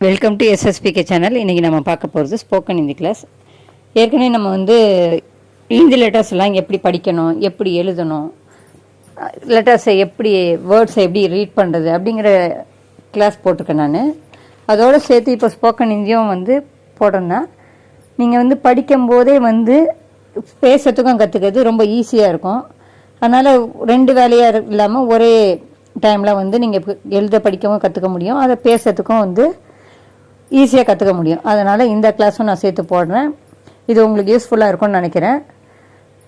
Welcome to எஸ்எஸ்பிகே channel. இன்றைக்கி நம்ம பார்க்க போகிறது ஸ்போக்கன் ஹிந்தி கிளாஸ். ஏற்கனவே நம்ம ஹிந்தி லெட்டர்ஸ் எல்லாம் எப்படி படிக்கணும், எப்படி எழுதணும், லெட்டர்ஸை எப்படி வேர்ட்ஸை எப்படி ரீட் பண்ணுறது அப்படிங்கிற கிளாஸ் போட்டிருக்கேன் நான். அதோடு சேர்த்து இப்போ ஸ்போக்கன் ஹிந்தியும் போடுறேன்னா நீங்கள் படிக்கும்போதே பேசுறதுக்கும் கற்றுக்கிறது ரொம்ப ஈஸியாக இருக்கும். அதனால் ரெண்டு வேலையாக இல்லாமல் ஒரே டைமில் நீங்கள் எழுத படிக்கவும் கற்றுக்க முடியும், அதை பேசுறதுக்கும் ஈஸியாக கற்றுக்க முடியும். அதனால் இந்த கிளாஸும் நான் சேர்த்து போடுறேன். இது உங்களுக்கு யூஸ்ஃபுல்லாக இருக்கும்னு நினைக்கிறேன்.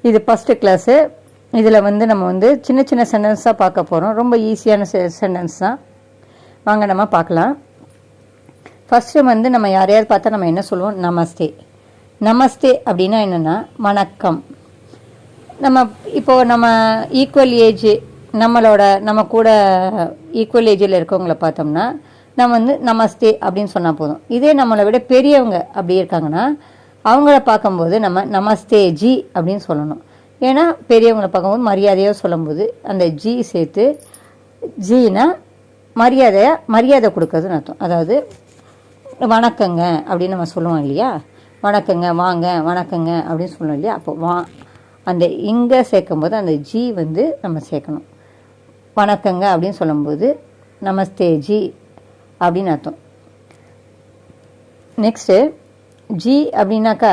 இது ஃபஸ்ட்டு கிளாஸு. இதில் நம்ம சின்ன சின்ன சென்டென்ஸாக பார்க்க போகிறோம். ரொம்ப ஈஸியான சென்டென்ஸ் தான். வாங்க நம்ம பார்க்கலாம். ஃபஸ்ட்டு நம்ம யாரையாவது பார்த்தா நம்ம என்ன சொல்லுவோம்? நமஸ்தே. நமஸ்தே அப்படின்னா என்னென்னா வணக்கம். நம்ம ஈக்குவல் ஏஜ், நம்ம கூட ஈக்குவல் ஏஜில் இருக்கவங்கள பார்த்தோம்னா நம்ம நமஸ்தே அப்படின்னு சொன்னால் போதும். இதே நம்மளை விட பெரியவங்க அப்படி இருக்காங்கன்னா அவங்கள பார்க்கும்போது நம்ம நமஸ்தே ஜி அப்படின்னு சொல்லணும். ஏன்னா பெரியவங்களை பார்க்கும்போது மரியாதையாக சொல்லும்போது அந்த ஜி சேர்த்து, ஜினா மரியாதை கொடுக்கறதுன்னு அர்த்தம். அதாவது வணக்கங்க அப்படின்னு நம்ம சொல்லுவோம் இல்லையா, வணக்கங்க, வாங்க, வணக்கங்க அப்படின்னு சொல்லணும் இல்லையா. அப்போ அந்த இங்கே சேர்க்கும்போது அந்த ஜி நம்ம சேர்க்கணும். வணக்கங்க அப்படின்னு சொல்லும்போது நமஸ்தே ஜி அப்படின்னு அர்த்தம். நெக்ஸ்ட்டு ஜி அப்படின்னாக்கா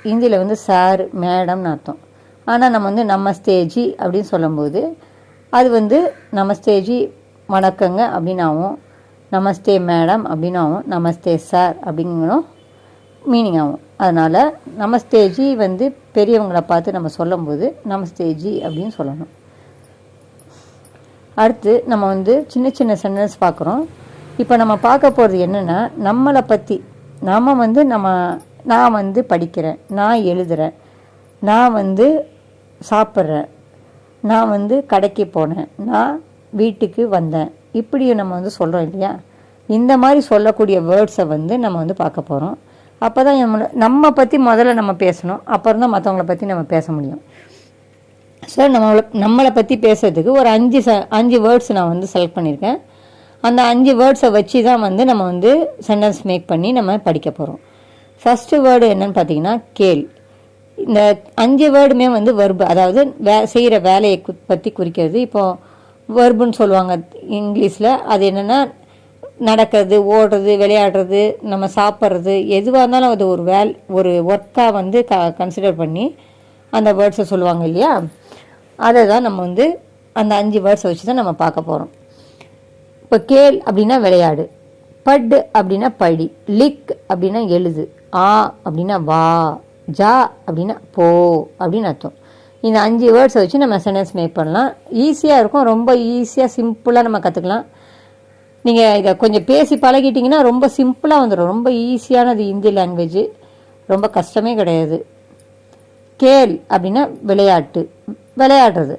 ஹிந்தியில் சார், மேடம்னு அர்த்தம். ஆனால் நம்ம நமஸ்தே ஜி அப்படின்னு சொல்லும்போது அது நமஸ்தே ஜி வணக்கங்க அப்படின்னாவும், நமஸ்தே மேடம் அப்படின்னாவும், நமஸ்தே சார் அப்படிங்கணும் மீனிங் ஆகும். அதனால் நமஸ்தே ஜி பெரியவங்களை பார்த்து நம்ம சொல்லும்போது நமஸ்தே ஜி அப்படின்னு சொல்லணும். அடுத்து நம்ம சின்ன சின்ன சென்டென்ஸ் பார்க்குறோம். இப்போ நம்ம பார்க்க போகிறது என்னென்னா நம்மளை பற்றி. நான் படிக்கிறேன், நான் எழுதுகிறேன், நான் சாப்பிட்றேன், நான் கடைக்கு போனேன், நான் வீட்டுக்கு வந்தேன், இப்படியும் நம்ம சொல்கிறோம் இல்லையா. இந்த மாதிரி சொல்லக்கூடிய வேர்ட்ஸை நம்ம பார்க்க போகிறோம். அப்போ தான் நம்ம பற்றி முதல்ல நம்ம பேசணும், அப்புறம் தான் மற்றவங்கள பற்றி நம்ம பேச முடியும். ஸோ நம்மளை பற்றி பேசுறதுக்கு ஒரு 5 வேர்ட்ஸ் நான் செலக்ட் பண்ணியிருக்கேன். அந்த 5 வேர்ட்ஸை வச்சு தான் நம்ம சென்டென்ஸ் மேக் பண்ணி நம்ம படிக்க போகிறோம். ஃபஸ்ட்டு வேர்டு என்னன்னு பார்த்தீங்கன்னா கேள். இந்த 5 வேர்டுமே வெர்பு, அதாவது செய்கிற வேலையை பற்றி குறிக்கிறது. இப்போது வெர்புன்னு சொல்லுவாங்க இங்கிலீஷில். அது என்னென்னா நடக்கிறது, ஓடுறது, விளையாடுறது, நம்ம சாப்பிட்றது, எதுவாக இருந்தாலும் அது ஒரு ஒர்க்காக கன்சிடர் பண்ணி அந்த வேர்ட்ஸை சொல்லுவாங்க இல்லையா. அதை தான் நம்ம அந்த 5 வேர்ட்ஸை வச்சு தான் நம்ம பார்க்க போகிறோம். இப்போ கேள் அப்படின்னா விளையாடு, பட் அப்படின்னா படி, லிக் அப்படின்னா எழுது, ஆ அப்படின்னா வா, ஜா அப்படின்னா போ அப்படின்னு அர்த்தம். இந்த 5 வேர்ட்ஸை வச்சு நம்ம சென்டென்ஸ் மேக் பண்ணலாம். ஈஸியாக இருக்கும், ரொம்ப ஈஸியாக சிம்பிளாக நம்ம கற்றுக்கலாம். நீங்கள் இதை கொஞ்சம் பேசி பழகிட்டிங்கன்னா ரொம்ப சிம்பிளாக வந்துடும். ரொம்ப ஈஸியானது ஹிந்தி லாங்குவேஜ், ரொம்ப கஷ்டமே கிடையாது. கேள் அப்படின்னா விளையாடுறது.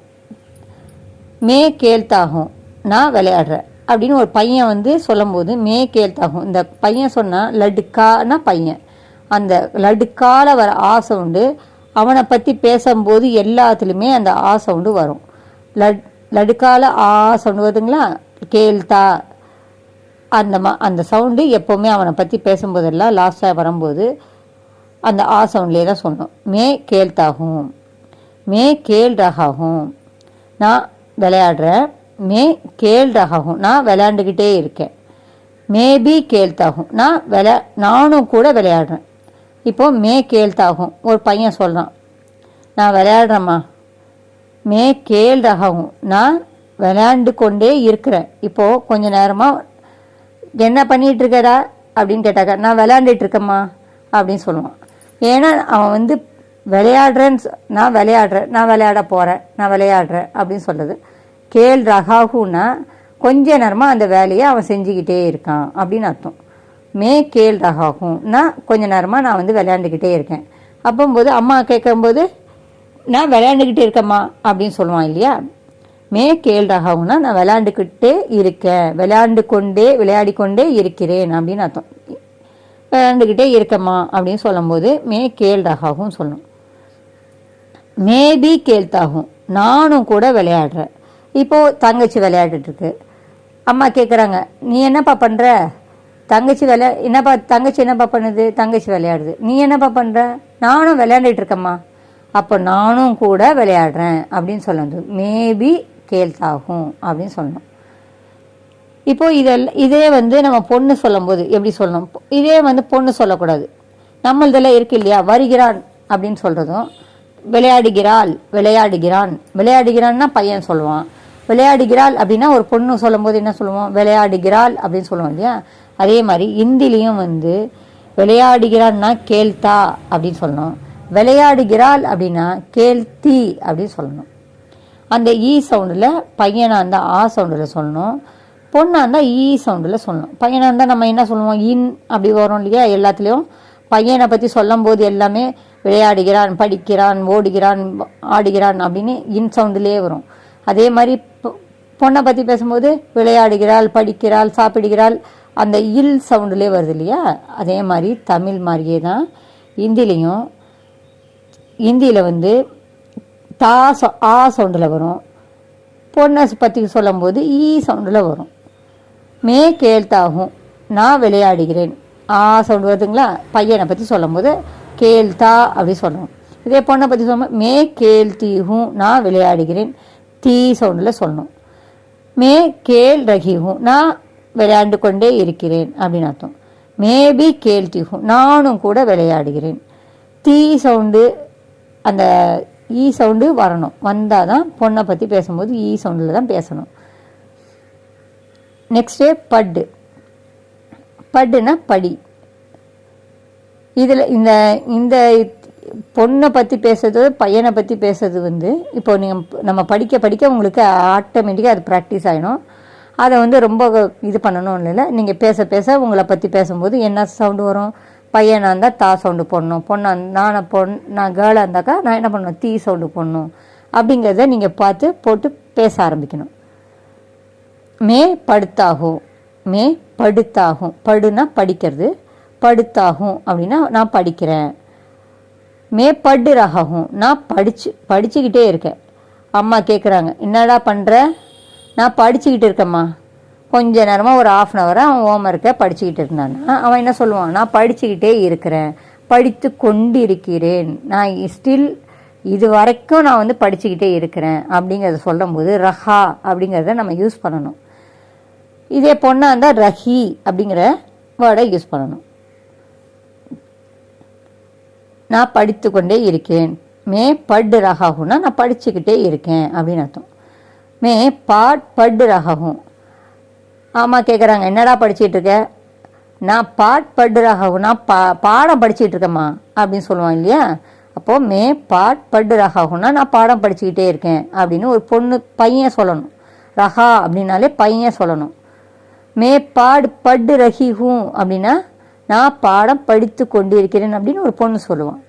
மே கேள்தாகும், நான் விளையாடுறேன் அப்படின்னு ஒரு பையன் சொல்லும்போது மே கேள்தாகும். இந்த பையன் சொன்னால் லடுக்கானா பையன். அந்த லடுக்கால வர சவுண்டு அவனை பற்றி பேசும்போது எல்லாத்துலேயுமே அந்த சவுண்டு வரும். லடுக்கால சவுண்டு வருதுங்களா, கேள்தா, அந்த சவுண்டு எப்போவுமே அவனை பற்றி பேசும்போதெல்லாம் லாஸ்ட்டாக வரும்போது அந்த சவுண்ட்லேயே தான் சொல்லணும். மே கேள்தாகும், மே கேள் ரகாகும், நான் விளையாடுறேன், மே கேள் ரகாகும், நான் விளையாண்டுக்கிட்டே இருக்கேன், மேபி கேள்தாகும், நானும் கூட விளையாடுறேன். இப்போது மே கேள்தாகும், ஒரு பையன் சொல்கிறான், நான் விளையாடுறேம்மா. மே கேள் ரகாகும், நான் விளையாண்டு கொண்டே இருக்கிறேன். இப்போது கொஞ்ச நேரமாக என்ன பண்ணிகிட்டு இருக்கடா அப்படின்னு கேட்டாக்கா நான் விளையாண்டுட்டு இருக்கேம்மா அப்படின்னு சொல்லுவான். ஏன்னா அவன் நான் விளையாட போகிறேன், நான் விளையாடுறேன் அப்படின்னு சொல்கிறது. கேள் ரகாகுன்னா கொஞ்ச நேரமாக அந்த வேலையை அவன் செஞ்சுக்கிட்டே இருக்கான் அப்படின்னு அர்த்தம். மே கேள் ரகாகும்னா கொஞ்ச நேரமாக நான் விளையாண்டுக்கிட்டே இருக்கேன். அப்போம்போது அம்மா கேட்கும்போது நான் விளையாண்டுக்கிட்டே இருக்கேம்மா அப்படின்னு சொல்லுவான் இல்லையா. மே கேள் ரகாகும்னா நான் விளையாண்டுக்கிட்டே இருக்கேன், விளையாடி கொண்டே இருக்கிறேன் அப்படின்னு அர்த்தம். விளையாண்டுக்கிட்டே இருக்கம்மா அப்படின்னு சொல்லும்போது மே கேள் ரகாகும் சொல்லணும். மேபி கேள்தாகும், நானும் கூட விளையாடுறேன். இப்போது தங்கச்சி விளையாடிட்டுருக்கு. அம்மா கேட்குறாங்க, நீ என்னப்பா பண்ணுற தங்கச்சி தங்கச்சி என்னப்பா பண்ணுது? தங்கச்சி விளையாடுது. நீ என்னப்பா பண்ணுற? நானும் விளையாண்டுட்டு இருக்கம்மா. அப்போ நானும் கூட விளையாடுறேன் அப்படின்னு சொல்லணும். மேபி கேள்தாகும் அப்படின்னு சொல்லணும். இப்போது இதே நம்ம பொண்ணு சொல்லும்போது எப்படி சொல்லணும்? இதே பொண்ணு சொல்லக்கூடாது. நம்மளதெல்லாம் இருக்கு இல்லையா, வருகிறான் அப்படின்னு சொல்கிறதும், விளையாடுகிறாள், விளையாடுகிறான், விளையாடுகிறான்னா பையன் சொல்லுவான். விளையாடுகிறாள் அப்படின்னா ஒரு பொண்ணு சொல்லும் போது என்ன சொல்லுவோம்? விளையாடுகிறாள் அப்படின்னு சொல்லுவோம் இல்லையா. அதே மாதிரி இந்திலையும் விளையாடுகிறான்னா கேள்தா அப்படின்னு சொல்லணும். விளையாடுகிறாள் அப்படின்னா கேள்தி அப்படின்னு சொல்லணும். அந்த ஈ சவுண்டில் பையனாக இருந்தால் ஆ சவுண்டில் சொல்லணும், பொண்ணாக இருந்தால் ஈ சவுண்டில் சொல்லணும். பையனாக இருந்தால் நம்ம என்ன சொல்லுவோம்? இன் அப்படி வரும் இல்லையா. எல்லாத்துலேயும் பையனை பற்றி சொல்லும் போது எல்லாமே விளையாடுகிறான், படிக்கிறான், ஓடுகிறான், ஆடுகிறான் அப்படின்னு இன் சவுண்டிலே வரும். அதே மாதிரி பொண்ணை பற்றி பேசும்போது விளையாடுகிறாள், படிக்கிறாள், சாப்பிடுகிறாள், அந்த இல் சவுண்டிலே வருது இல்லையா. அதே மாதிரி தமிழ் மாதிரியே தான் இந்திலையும். இந்தியில் ஆ சவுண்டில் வரும். பொண்ணை பற்றி சொல்லும்போது ஈ சவுண்டில் வரும். மே கேள்தாகும், நான் விளையாடுகிறேன். ஆ சவுண்டு வருதுங்களா. பையனை பற்றி சொல்லும் போது கேள்தா அப்படி சொல்லணும். இதே பொண்ணை பற்றி சொல்லும்போது மே கேள்தீஹும், நான் விளையாடுகிறேன், தீ சவுண்டில் சொல்லணும். மே கேள் ரகிஹும், நான் விளையாண்டு கொண்டே இருக்கிறேன் அப்படின்னு அர்த்தம். மேபி கேள்தீஹும், நானும் கூட விளையாடுகிறேன். தீ சவுண்டு அந்த ஈ சவுண்டு வரணும். வந்தால் தான் பொண்ணை பற்றி பேசும்போது ஈ சவுண்டில் தான் பேசணும். நெக்ஸ்ட்டு பட்டு. பட்டுனா படி. இதில் இந்த பொண்ணை பற்றி பேசுறது, பையனை பற்றி பேசுறது இப்போ நம்ம படிக்க உங்களுக்கு ஆட்டோமேட்டிக்காக அது ப்ராக்டிஸ் ஆகிடும். அதை ரொம்ப இது பண்ணணும் இல்லை. நீங்கள் பேச உங்களை பற்றி பேசும்போது என்ன சவுண்டு வரும்? பையனாக இருந்தால் தா சவுண்டு போடணும், நான் கேர்ளாக இருந்தாக்கா நான் என்ன பண்ணணும்? தீ சவுண்டு போடணும். அப்படிங்கிறத நீங்கள் போட்டு பேச ஆரம்பிக்கணும். மே படுத்தாகும், மே படுத்தாகும். படுனா படிக்கிறது, படுத்தாகும் அப்படின்னா நான் படிக்கிறேன். மே படு ரகாகும், நான் படிச்சுக்கிட்டே இருக்கேன். அம்மா கேட்குறாங்க, என்னடா பண்ணுற? நான் படிச்சுக்கிட்டு இருக்கேம்மா. கொஞ்ச நேரமாக ஒரு ½ hour அவன் ஹோம்ஒர்க்கை படிச்சுக்கிட்டு இருந்தான்னா அவன் என்ன சொல்லுவான்? நான் படிச்சுக்கிட்டே இருக்கிறேன், படித்து கொண்டு இருக்கிறேன், நான் ஸ்டில் இது வரைக்கும் நான் படிச்சுக்கிட்டே இருக்கிறேன் அப்படிங்கிறத சொல்லும் போது ரஹா அப்படிங்கிறத நம்ம யூஸ் பண்ணணும். இதே பொண்ணாக இருந்தால் ரஹி அப்படிங்கிற வேர்டை யூஸ் பண்ணணும். நான் படித்து கொண்டே இருக்கேன். மே படு ரகாகும்னா நான் படிச்சுக்கிட்டே இருக்கேன் அப்படின்னு அர்த்தம். மே படு ரகாகும். ஆமாம் கேட்குறாங்க, என்னடா படிச்சுட்டு இருக்க? நான் படு ரகாகும், நான் பாடம் படிச்சுட்டு இருக்கேம்மா அப்படின்னு சொல்லுவான் இல்லையா. அப்போது மே படு ரகாகும்னா நான் பாடம் படிச்சுக்கிட்டே இருக்கேன் அப்படின்னு ஒரு பையன் சொல்லணும். ரஹா அப்படின்னாலே பையன் சொல்லணும். மே படு ரஹிஹூம் அப்படின்னா நான் பாடம் படித்து கொண்டு இருக்கிறேன் அப்படின்னு ஒரு பொண்ணு சொல்லுவான்.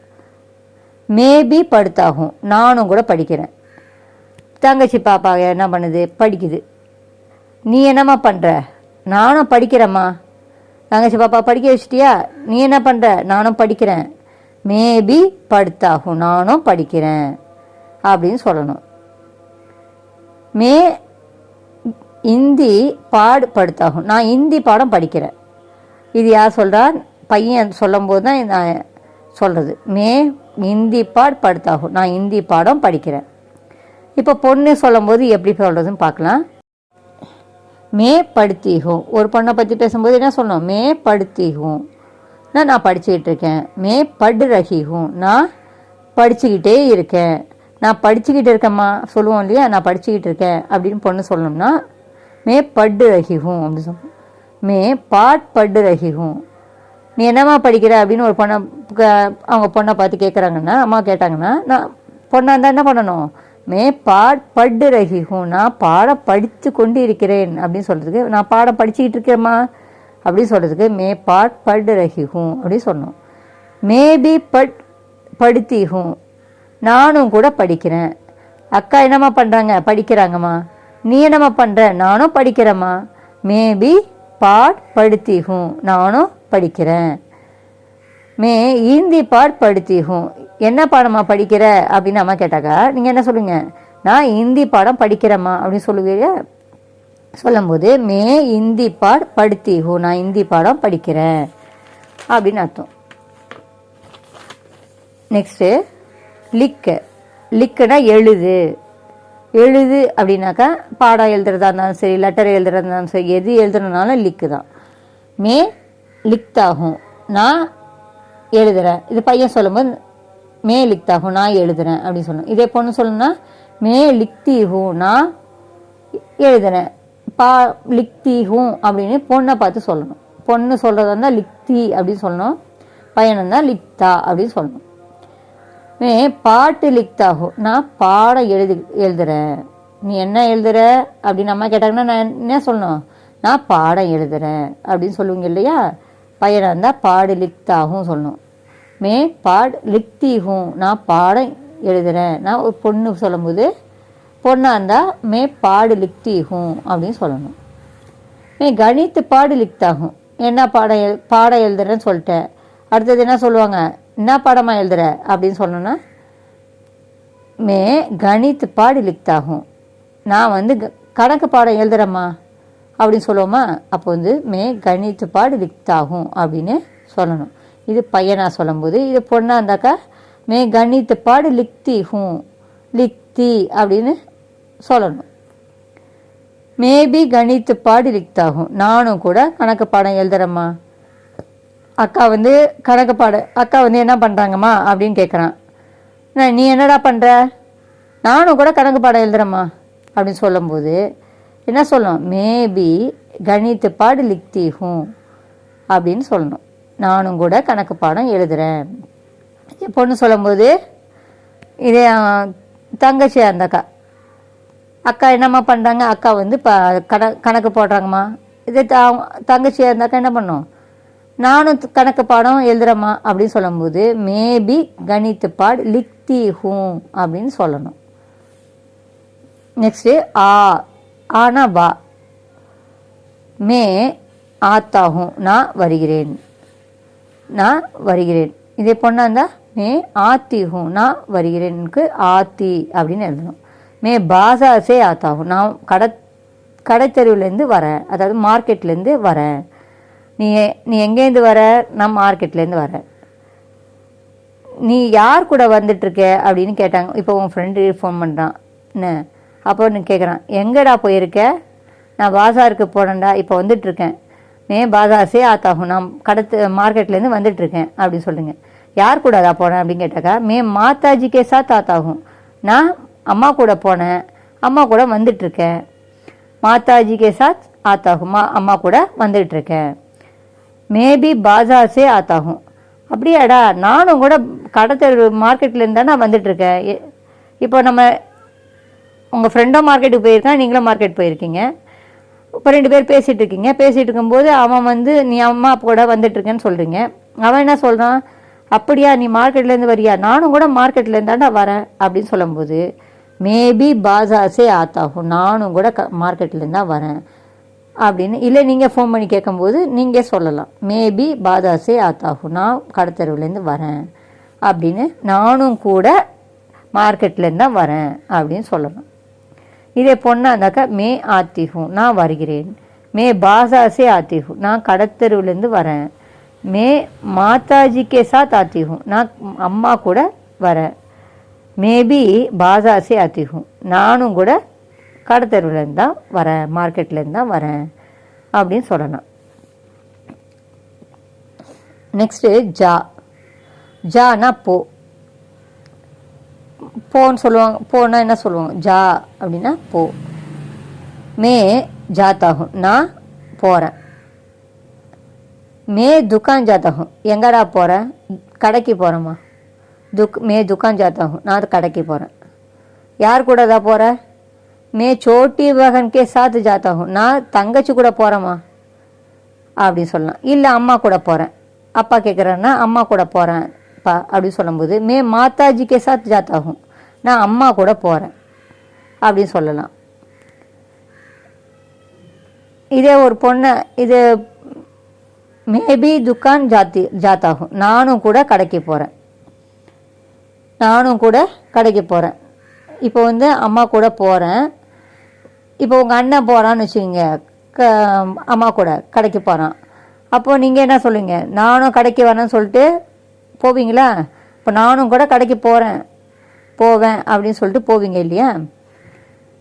மேபி படுத்தாகும், நானும் கூட படிக்கிறேன். தங்கச்சி பாப்பா என்ன பண்ணுது? படிக்குது. நீ என்னம்மா பண்ணுற? நானும் படிக்கிறேம்மா. தங்கச்சி பாப்பா படிக்க வச்சிட்டியா? நீ என்ன பண்ணுற? நானும் படிக்கிறேன். மேபி படுத்தாகும், நானும் படிக்கிறேன் அப்படின்னு சொல்லணும். மே இந்தி படுத்தாகும், நான் இந்தி பாடம் படிக்கிறேன். இது யார் சொல்கிறா? பையன் சொல்லும் போது தான் நான் சொல்கிறது. மே இந்தி படுத்தாகும், நான் இந்தி பாடம் படிக்கிறேன். இப்போ பொண்ணு சொல்லும்போது எப்படி சொல்கிறதுன்னு பார்க்கலாம். மே படுத்திகும், ஒரு பொண்ணை பற்றி பேசும்போது என்ன சொல்லணும்? மே படுத்திகும், நான் படிச்சுக்கிட்டு இருக்கேன். மே படு ரஹிகும், நான் படிச்சுக்கிட்டே இருக்கேன். நான் படிச்சுக்கிட்டு இருக்கேம்மா சொல்லுவோம் இல்லையா. நான் படிச்சுக்கிட்டு இருக்கேன் அப்படின்னு பொண்ணு சொல்லணும்னா மே படு ரஹிகும் அப்படின்னு சொல்லணும். மே படு ரஹிகும், நீ என்னம்மா படிக்கிற அப்படின்னு ஒரு பொண்ணை அவங்க பொண்ணை பார்த்து கேட்குறாங்கன்னா, அம்மா கேட்டாங்கன்னா, நான் பொண்ணாக இருந்தால் என்ன பண்ணணும்? மே படு ரஹிகும், நான் பாடம் படித்து கொண்டு இருக்கிறேன் அப்படின்னு சொல்கிறதுக்கு, நான் பாடம் படிச்சுக்கிட்டு இருக்கேம்மா அப்படின்னு சொல்கிறதுக்கு மே படு ரஹிகும் அப்படின்னு சொல்லணும். மேபி படுத்திகும், நானும் கூட படிக்கிறேன். அக்கா என்னம்மா பண்ணுறாங்க? படிக்கிறாங்கம்மா. நீ என்னம்மா பண்ணுற? நானும் படிக்கிறேம்மா. மேபி படுத்திகும், நானும் படிக்கிறேன். மே இந்தி படுத்திகும், என்ன பாடம்மா படிக்கிற அப்படின்னு அம்மா கேட்டாக்கா நீங்கள் என்ன சொல்லுவீங்க? நான் இந்தி பாடம் படிக்கிறேம்மா அப்படின்னு சொல்லுவீங்க. சொல்லும்போது மே இந்தி பாட் படுத்தி ஹூ, நான் இந்தி பாடம் படிக்கிறேன் அப்படின்னு அர்த்தம். நெக்ஸ்ட்டு லிக்கு. லிக்குனா எழுது. எழுது அப்படின்னாக்கா பாடம் எழுதுறதா இருந்தாலும் சரி, லெட்டர் எழுதுறதா இருந்தாலும் சரி, எது எழுதுறதுனாலும் லிக்கு தான். மே லிக்தாகும், நான் எழுதுகிறேன். இது பையன் சொல்லும்போது மே லிக்தாகும், நான் எழுதுகிறேன் அப்படின்னு சொல்லணும். இதே பொண்ணு சொல்லணும்னா மே லிக்தி ஹூ, நான் எழுதுகிறேன். லிக்தி ஹூ அப்படின்னு பொண்ணை பார்த்து சொல்லணும். பொண்ணு சொல்கிறதா இருந்தால் லிக்தி அப்படின்னு சொல்லணும், பையன் இருந்தால் லிக்தா அப்படின்னு சொல்லணும். மே பாட்டு லிக்தாகும், நான் பாடம் எழுதுகிறேன். நீ என்ன எழுதுற அப்படின்னு அம்மா கேட்டாங்கன்னா நான் என்ன சொல்லணும், நான் பாடம் எழுதுகிறேன் அப்படின்னு சொல்லுவீங்க இல்லையா. பையனாக இருந்தால் பாடு லிக்தாகும் சொல்லணும். மே பாட் லிக்தி ஹூ, நான் பாடம் எழுதுகிறேன். நான் ஒரு பொண்ணு சொல்லும்போது பொண்ணாக இருந்தால் மே பாடு லிக்தி ஹூ அப்படின்னு சொல்லணும். மே கணித்து பாடு லிக்தாகும், என்ன பாடம் எழுதுறேன்னு சொல்லிட்டேன். அடுத்தது என்ன சொல்லுவாங்க, என்ன பாடமாக எழுதுற அப்படின்னு சொல்லணும்னா மே கணித்து பாடு லிக்தாகும், நான் வந்து கணக்கு பாடம் எழுதுறேம்மா அப்படின்னு சொல்லுவோமா. அப்போ வந்து மே கணித்து பாடு லிக்தாகும் அப்படின்னு சொல்லணும். இது பையனாக சொல்லும்போது. இது பொண்ணாக இருந்தாக்கா மே கணித்து பாடு லிக்தி ஹூ, லிக்தி அப்படின்னு சொல்லணும். மேபி கணித்து பாடு லிக்தாகும், நானும் கூட கணக்கு பாடம் எழுதுறேம்மா. அக்கா வந்து கணக்கு அக்கா வந்து என்ன பண்ணுறாங்கம்மா அப்படின்னு கேட்குறான். நீ என்னடா பண்ணுற, நானும் கூட கணக்கு பாடம் எழுதுறேம்மா அப்படின்னு சொல்லும்போது என்ன சொல்லணும், மேபி கணித்து பாடு லிக்தி ஹூ அப்படின்னு சொல்லணும். நானும் கூட கணக்கு பாடம் எழுதுகிறேன். பொண்ணு சொல்லும்போது இதே தங்கச்சியாக இருந்தாக்கா அக்கா என்னம்மா பண்ணுறாங்க, அக்கா வந்து கணக்கு போடுறாங்கம்மா. இதே தங்கச்சியாக இருந்தாக்கா என்ன பண்ணும், நானும் கணக்கு பாடம் எழுதுறேம்மா அப்படின்னு சொல்லும்போது மேபி கணித்து பாடு லிக்தி ஹூ அப்படின்னு சொல்லணும். நெக்ஸ்ட்டு ஆனா வா. மே ஆத்தாகும், நான் வருகிறேன். நான் வருகிறேன். இதே பொண்ணாக இருந்தால் மே ஆத்தி ஹூ, நான் வருகிறேனுக்கு ஆத்தி அப்படின்னு எழுதணும். மே பாசாசே ஆத்தாகும், நான் கடைத்தெருவுலேருந்து வரேன், அதாவது மார்க்கெட்லேருந்து வரேன். நீ எங்கேருந்து வர, நான் மார்க்கெட்லேருந்து வரேன். நீ யார் கூட வந்துட்டுருக்க அப்படின்னு கேட்டாங்க. இப்போ உன் ஃப்ரெண்டு ஃபோன் பண்ணுறான் என்ன, அப்போ நீ கேட்குறான் எங்கடா போயிருக்க, நான் பாசாருக்கு போனேன்டா, இப்போ வந்துட்டுருக்கேன். மே பாசாசே ஆத்தாகும், நான் மார்க்கெட்லேருந்து வந்துட்டுருக்கேன் அப்படின்னு சொல்லுங்க. யார் கூட தான் போனேன் அப்படின்னு கேட்டாக்கா மே மாதாஜிக்கே சாத் ஆத்தாகும், நான் அம்மா கூட போனேன், அம்மா கூட வந்துட்டுருக்கேன். மாதாஜிக்கே சாத் ஆத்தாகும், அம்மா கூட வந்துட்டுருக்கேன். மேபி பாஜாசே ஆத்தாகும், அப்படியாடா நானும் கூட கடத்தெரு மார்க்கெட்லேருந்து தான் நான் வந்துட்டுருக்கேன். இப்போ நம்ம உங்கள் ஃப்ரெண்டும் மார்க்கெட்டுக்கு போயிருக்கான், நீங்களும் மார்க்கெட் போயிருக்கீங்க. இப்போ 2 பேர் பேசிகிட்டு இருக்கீங்க. பேசிகிட்டு இருக்கும்போது அவன் வந்து நீ அம்மா கூட வந்துட்டுருக்கேன்னு சொல்கிறீங்க. அவன் என்ன சொல்கிறான், அப்படியா நீ மார்க்கெட்லேருந்து வரியா, நானும் கூட மார்க்கெட்லேருந்து தான்டா வரேன் அப்படின்னு சொல்லும்போது மேபி பாஜாசே ஆத்தாகும், நானும் கூட மார்க்கெட்லேருந்து தான் வரேன் அப்படின்னு. இல்லை நீங்கள் ஃபோன் பண்ணி கேட்கும்போது நீங்கள் சொல்லலாம் மேபி பாதாசே ஆத்தாகும், நான் கடத்தெருவுலேருந்து வரேன் அப்படின்னு, நானும் கூட மார்க்கெட்லேருந்து தான் வரேன் அப்படின்னு சொல்லணும். இதே பொண்ணாக இருந்தாக்கா மே ஆத்திகும், நான் வருகிறேன். மே பாசாசே ஆத்திகும், நான் கடத்தெருவுலேருந்து வரேன். மே மாதாஜிக்கே சாத் ஆத்திகும், நான் அம்மா கூட வரேன். மேபி பாசாசே ஆத்திகும், நானும் கூட கடத்தெருவுலேருந்து தான் வரேன், மார்க்கெட்லேருந்து தான் வரேன் அப்படின்னு சொல்லணும். நெக்ஸ்ட்டு ஜானா போன்னு சொல்லுவாங்க. போனா என்ன சொல்லுவாங்க, ஜா அப்படின்னா போ. மே ஜாத்தாகும், நான் போகிறேன். மே துக்கான் ஜாத்தாகும், எங்கடா போகிறேன், கடைக்கு போகிறேம்மா. மே துக்கான் ஜாத்தாகும், நான் கடைக்கு போகிறேன். யார் கூட தான் போகிறேன், மே சோட்டி பகன்கே சாத்து ஜாத்தாகும், நான் தங்கச்சி கூட போகிறேம்மா அப்படின்னு சொல்லலாம். இல்லை அம்மா கூட போகிறேன், அப்பா கேட்குறேன்னா அம்மா கூட போகிறேன்ப்பா அப்படின்னு சொல்லும்போது மே மாதாஜிக்கே சாத் ஜாத்தாகும், நான் அம்மா கூட போகிறேன் அப்படின்னு சொல்லலாம். இதே ஒரு பொண்ணை இது மேபி துக்கான் ஜாத்தாகும், நானும் கூட கடைக்கு போகிறேன். நானும் கூட கடைக்கு போகிறேன். இப்போ வந்து அம்மா கூட போகிறேன். இப்போ உங்கள் அண்ணன் போகிறான்னு வச்சுக்கோங்க, அம்மா கூட கடைக்கு போகிறான். அப்போது நீங்கள் என்ன சொல்லுவீங்க? நானும் கடைக்கு வரேன்னு சொல்லிட்டு போவீங்களா? இப்போ நானும் கூட கடைக்கு போவேன் அப்படின்னு சொல்லிட்டு போவீங்க இல்லையா?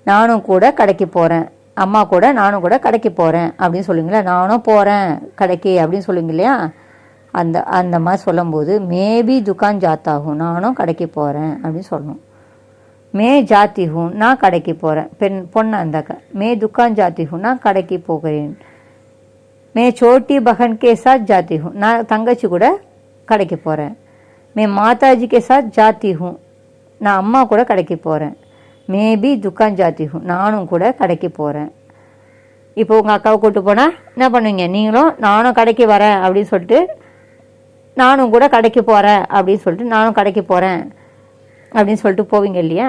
நானும் கூட கடைக்கு போகிறேன், அம்மா கூட நானும் கூட கடைக்கு போகிறேன் அப்படின்னு சொல்லுவீங்களா? நானும் போகிறேன் கடைக்கு அப்படின்னு சொல்லுவீங்க இல்லையா? அந்த மாதிரி சொல்லும்போது மேபி துக்கான் ஜாத்தாகும், நானும் கடைக்கு போகிறேன் அப்படின்னு சொல்லணும். மே ஜாத்தி ஹூ, நான் கடைக்கு போகிறேன். பொண்ணு அந்தாக்கா மே துக்கான் ஜாத்தி ஹூ, நான் கடைக்கு போகிறேன். மே சோட்டி பகன் கே சாத் ஜாத்தி ஹூ, நான் தங்கச்சி கூட கடைக்கு போகிறேன். மே மாதாஜி கே சாத் ஜாத்தி ஹூ, நான் அம்மா கூட கடைக்கு போகிறேன். மேபி துக்கான் ஜாத்தி ஹூ, நானும் கூட கடைக்கு போகிறேன். இப்போ உங்கள் அக்காவை கூப்பிட்டு போனால் என்ன பண்ணுவீங்க? நீங்களும் நானும் கடைக்கு வரேன் அப்படின்னு சொல்லிட்டு, நானும் கூட கடைக்கு போகிறேன் அப்படின்னு சொல்லிட்டு, நானும் கடைக்கு போகிறேன் அப்படின்னு சொல்லிட்டு போவீங்க இல்லையா?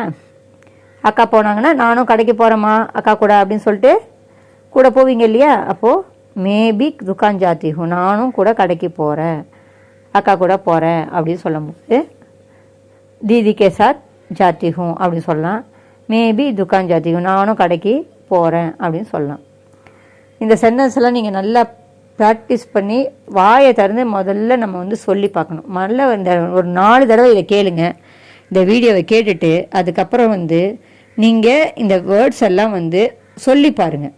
அக்கா போனாங்கன்னா நானும் கடைக்கு போகிறேம்மா அக்கா கூட அப்படின்னு சொல்லிட்டு கூட போவீங்க இல்லையா? அப்போது மேபி துக்கான் ஜாத்தி ஹூ, நானும் கூட கடைக்கு போகிறேன், அக்கா கூட போகிறேன் அப்படின்னு சொல்லும்போது தீதி கே சாத் ஜாத்தி ஹூ அப்படின்னு சொல்லலாம். மேபி துக்கான் ஜாத்தி ஹூ, நானும் கடைக்கு போகிறேன் அப்படின்னு சொல்லலாம். இந்த சென்டென்ஸ்லாம் நீங்கள் நல்லா ப்ராக்டிஸ் பண்ணி வாயை திறந்து முதல்ல நம்ம வந்து சொல்லி பார்க்கணும். முதல்ல இந்த ஒரு 4 தடவை இதை கேளுங்க, இந்த வீடியோவை கேட்டுட்டு அதுக்கப்புறம் வந்து நீங்கள் இந்த வேர்ட்ஸ் எல்லாம் வந்து சொல்லி பாருங்கள்.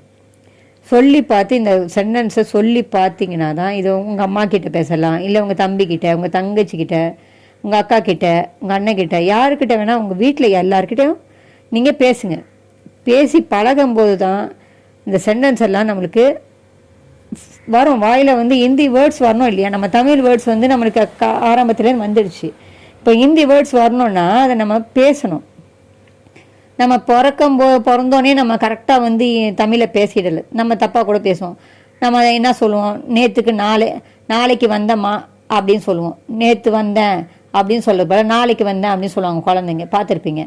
சொல்லி பார்த்து இந்த சென்டென்ஸை சொல்லி பார்த்தீங்கன்னா தான் இது உங்கள் அம்மா கிட்ட பேசலாம், இல்லை உங்கள் தம்பிக்கிட்ட, உங்கள் தங்கச்சிக்கிட்ட, உங்கள் அக்கா கிட்ட, உங்கள் அண்ணக்கிட்ட, யாருக்கிட்ட வேணால் உங்கள் வீட்டில் எல்லாருக்கிட்டையும் நீங்கள் பேசுங்க. பேசி பழகும்போது தான் இந்த சென்டென்ஸ் எல்லாம் நம்மளுக்கு வரும். வாயில் வந்து ஹிந்தி வேர்ட்ஸ் வரணும் இல்லையா? நம்ம தமிழ் வேர்ட்ஸ் வந்து நம்மளுக்கு ஆரம்பத்துலேருந்து வந்துடுச்சு. இப்போ ஹிந்தி வேர்ட்ஸ் வரணுன்னா அதை நம்ம பேசணும். நம்ம பிறந்தோடனே நம்ம கரெக்டாக வந்து தமிழை பேசிடலை, நம்ம தப்பாக கூட பேசுவோம். நம்ம என்ன சொல்லுவோம்? நாளைக்கு வந்தம்மா அப்படின்னு சொல்லுவோம். நேற்று வந்தேன் அப்படின்னு சொல்ல நாளைக்கு வந்தேன் அப்படின்னு சொல்லுவாங்க குழந்தைங்க, பார்த்துருப்பீங்க.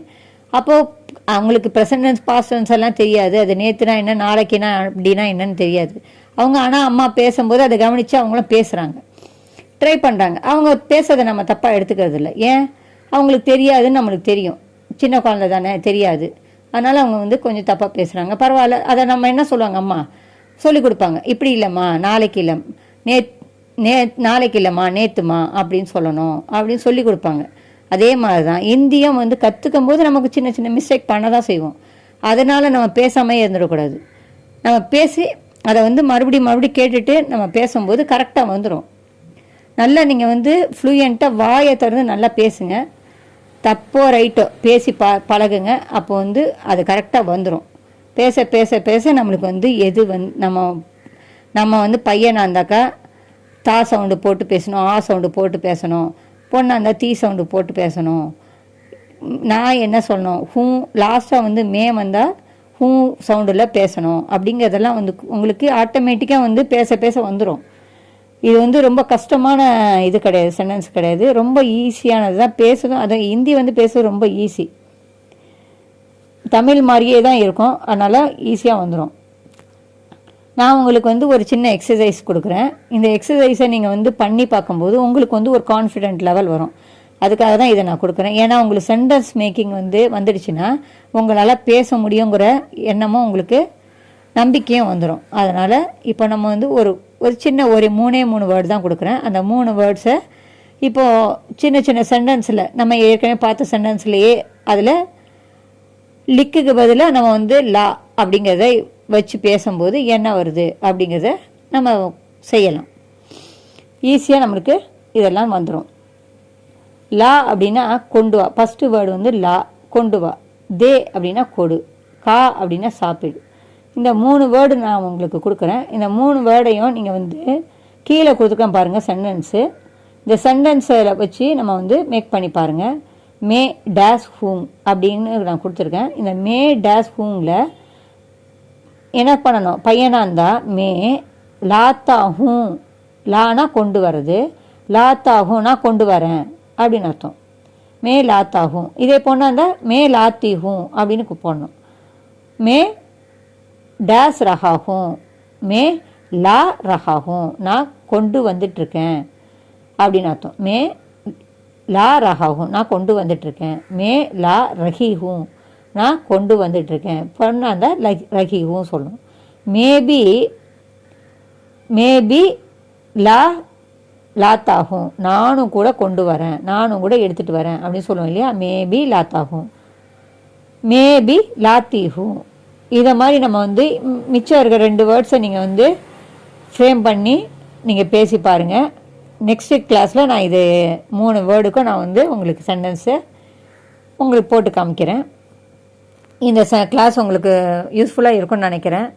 அப்போது அவங்களுக்கு ப்ரெசன்ட் பாஸ்ட் டென்ஸ் எல்லாம் தெரியாது. அது நேற்றுனா என்ன, நாளைக்குனா அப்படின்னா என்னன்னு தெரியாது அவங்க. ஆனால் அம்மா பேசும்போது அதை கவனித்து அவங்களும் பேசுகிறாங்க, ட்ரை பண்ணுறாங்க. அவங்க பேசுறதை நம்ம தப்பாக எடுத்துக்கிறது இல்லை. ஏன்? அவங்களுக்கு தெரியாதுன்னு நம்மளுக்கு தெரியும். சின்ன குழந்தை தானே, தெரியாது. அதனால் அவங்க வந்து கொஞ்சம் தப்பாக பேசுகிறாங்க, பரவாயில்ல. அதை நம்ம என்ன சொல்லுவாங்க, அம்மா சொல்லி கொடுப்பாங்க. இப்படி இல்லைம்மா, நாளைக்கு இல்லை, நாளைக்கு இல்லைம்மா, நேற்றுமா அப்படின்னு சொல்லணும் அப்படின்னு சொல்லி கொடுப்பாங்க. அதே மாதிரி தான் இந்தியும் வந்து கற்றுக்கும் போது நமக்கு சின்ன சின்ன மிஸ்டேக் பண்ண தான் செய்வோம். அதனால் நம்ம பேசாமே இருந்துடக்கூடாது. நம்ம பேசி அதை வந்து மறுபடியும் கேட்டுட்டு நம்ம பேசும்போது கரெக்டாக வந்துடும். நல்லா நீங்கள் வந்து ஃப்ளூயண்ட்டாக வாயை திறந்து நல்லா பேசுங்க. தப்போ ரைட்டோ பேசி பழகுங்க. அப்போ வந்து அது கரெக்டாக வந்துடும். பேச பேச பேச நம்மளுக்கு வந்து எது நம்ம வந்து பையனாக இருந்தாக்கா தா சவுண்டு போட்டு பேசணும், ஆ சவுண்டு போட்டு பேசணும். பொண்ணாக இருந்தால் தீ சவுண்டு போட்டு பேசணும். நான் என்ன சொல்லணும், ஹூ லாஸ்ட்டாக வந்து மே வந்தால் ஹூ சவுண்டில் பேசணும். அப்படிங்கிறதெல்லாம் வந்து உங்களுக்கு ஆட்டோமேட்டிக்காக வந்து பேச பேச வந்துடும். இது வந்து ரொம்ப கஷ்டமான இது கிடையாது, சென்டென்ஸ் கிடையாது. ரொம்ப ஈஸியானது தான் பேசுதும். அது ஹிந்தி வந்து பேசுறது ரொம்ப ஈஸி, தமிழ் மாதிரியே தான் இருக்கும். அதனால் ஈஸியாக வந்துடும். நான் உங்களுக்கு வந்து ஒரு சின்ன எக்ஸசைஸ் கொடுக்குறேன். இந்த எக்ஸசைஸை நீங்கள் வந்து பண்ணி பார்க்கும்போது உங்களுக்கு வந்து ஒரு கான்ஃபிடென்ட் லெவல் வரும். அதுக்காக தான் இதை நான் கொடுக்குறேன். ஏன்னா உங்களுக்கு சென்டென்ஸ் மேக்கிங் வந்து வந்துடுச்சுன்னா உங்களால் பேச முடியுங்கிற எண்ணமும் உங்களுக்கு நம்பிக்கையும் வந்துடும். அதனால் இப்போ நம்ம வந்து ஒரு சின்ன ஒரு 3 வேர்டு தான் கொடுக்குறேன். அந்த 3 வேர்ட்ஸை இப்போது சின்ன சின்ன சென்டென்ஸில் நம்ம ஏற்கனவே பார்த்த சென்டென்ஸ்லேயே அதில் லிக்குக்கு பதிலாக நம்ம வந்து லா அப்படிங்கிறத வச்சு பேசும்போது என்ன வருது அப்படிங்கிறத நம்ம செய்யலாம். ஈஸியாக நம்மளுக்கு இதெல்லாம் வந்துடும். லா அப்படின்னா கொண்டு வா, ஃபஸ்ட்டு வேர்டு வந்து லா, கொண்டு வா. தே அப்படின்னா கொடு, கா அப்படின்னா சாப்பிடு. இந்த 3 வேர்டு நான் உங்களுக்கு கொடுக்குறேன். இந்த 3 வேர்டையும் நீங்கள் வந்து கீழே கொடுத்துருக்கேன் பாருங்கள் சென்டென்ஸு. இந்த சென்டென்ஸை வச்சு நம்ம வந்து மேக் பண்ணி பாருங்கள். மே டேஸ் ஹூம் அப்படின்னு நான் கொடுத்துருக்கேன். இந்த மே டேஸ் ஹூமில் என்ன பண்ணணும், பையனாக இருந்தால் மே லாத்தா ஹூம், லானா கொண்டு வர்றது, லாத்தா ஹூனா கொண்டு வரேன் அப்படின்னு அர்த்தம். மே லாத்தா ஹூம். இதே பொண்ணாக இருந்தால் மே லாத்தி ஹூம் அப்படின்னு போடணும். மே டேஸ் ரஹாகும், மே லா ரஹாகும், நான் கொண்டு வந்துட்டுருக்கேன் அப்படின்னு அர்த்தம். மே லா ரஹாகும், நான் கொண்டு வந்துட்டுருக்கேன். மே லா ரஹி ஹூம், நான் கொண்டு வந்துட்டுருக்கேன். பொண்ணாக இருந்தால் ரஹீவும் சொல்லணும். மேபி லாத்தாகும், நானும் கூட கொண்டு வரேன், நானும் கூட எடுத்துகிட்டு வரேன் அப்படின்னு சொல்லுவோம் இல்லையா. மேபி லாத்தாகும், மேபி லாத்தீகும். இதை மாதிரி நம்ம வந்து மிச்சம் இருக்கிற 2 வேர்ட்ஸை நீங்கள் வந்து ஃப்ரேம் பண்ணி நீங்கள் பேசி பாருங்கள். நெக்ஸ்ட் கிளாஸில் நான் இது 3 வேர்டுக்கும் நான் வந்து உங்களுக்கு சென்டென்ஸை உங்களுக்கு போட்டு காமிக்கிறேன். இந்த கிளாஸ் உங்களுக்கு யூஸ்ஃபுல்லாக இருக்கும்னு நினைக்கிறேன்.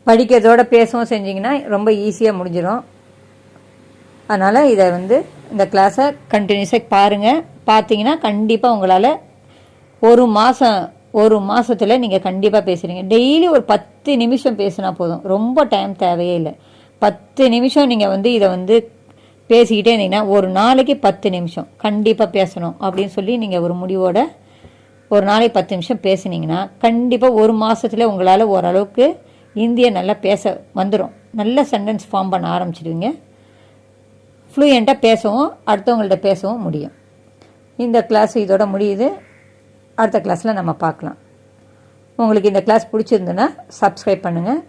படிக்கிறதோட பேசவும் செஞ்சிங்கன்னா ரொம்ப ஈஸியாக முடிஞ்சிடும். அதனால் இதை வந்து இந்த கிளாஸை கண்டினியூஸாக பாருங்கள். பார்த்தீங்கன்னா கண்டிப்பாக உங்களால் ஒரு மாதத்தில் நீங்கள் கண்டிப்பாக பேசுகிறீங்க. டெய்லி ஒரு 10 நிமிஷம் பேசினா போதும், ரொம்ப டைம் தேவையே இல்லை. 10 நிமிஷம் நீங்கள் வந்து இதை வந்து பேசிக்கிட்டே இருந்தீங்கன்னா ஒரு நாளைக்கு 10 நிமிஷம் கண்டிப்பாக பேசணும் அப்படின்னு சொல்லி நீங்கள் ஒரு முடிவோட ஒரு நாளைக்கு 10 நிமிஷம் பேசுனீங்கன்னா கண்டிப்பாக ஒரு மாதத்தில் உங்களால் ஓரளவுக்கு இந்தியை நல்லா பேச வந்துடும். நல்ல சென்டென்ஸ் ஃபார்ம் பண்ண ஆரம்பிச்சிடுவீங்க. ஃப்ளூயண்ட்டாக பேசவும் அடுத்தவங்கள்ட்ட பேசவும் முடியும். இந்த கிளாஸ் இதோட முடியுது. அடுத்த கிளாஸில் நம்ம பார்க்கலாம். உங்களுக்கு இந்த கிளாஸ் பிடிச்சிருந்துன்னா சப்ஸ்கிரைப் பண்ணுங்கள்,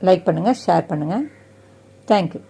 லைக் பண்ணுங்கள், ஷேர் பண்ணுங்கள். தேங்க்யூ.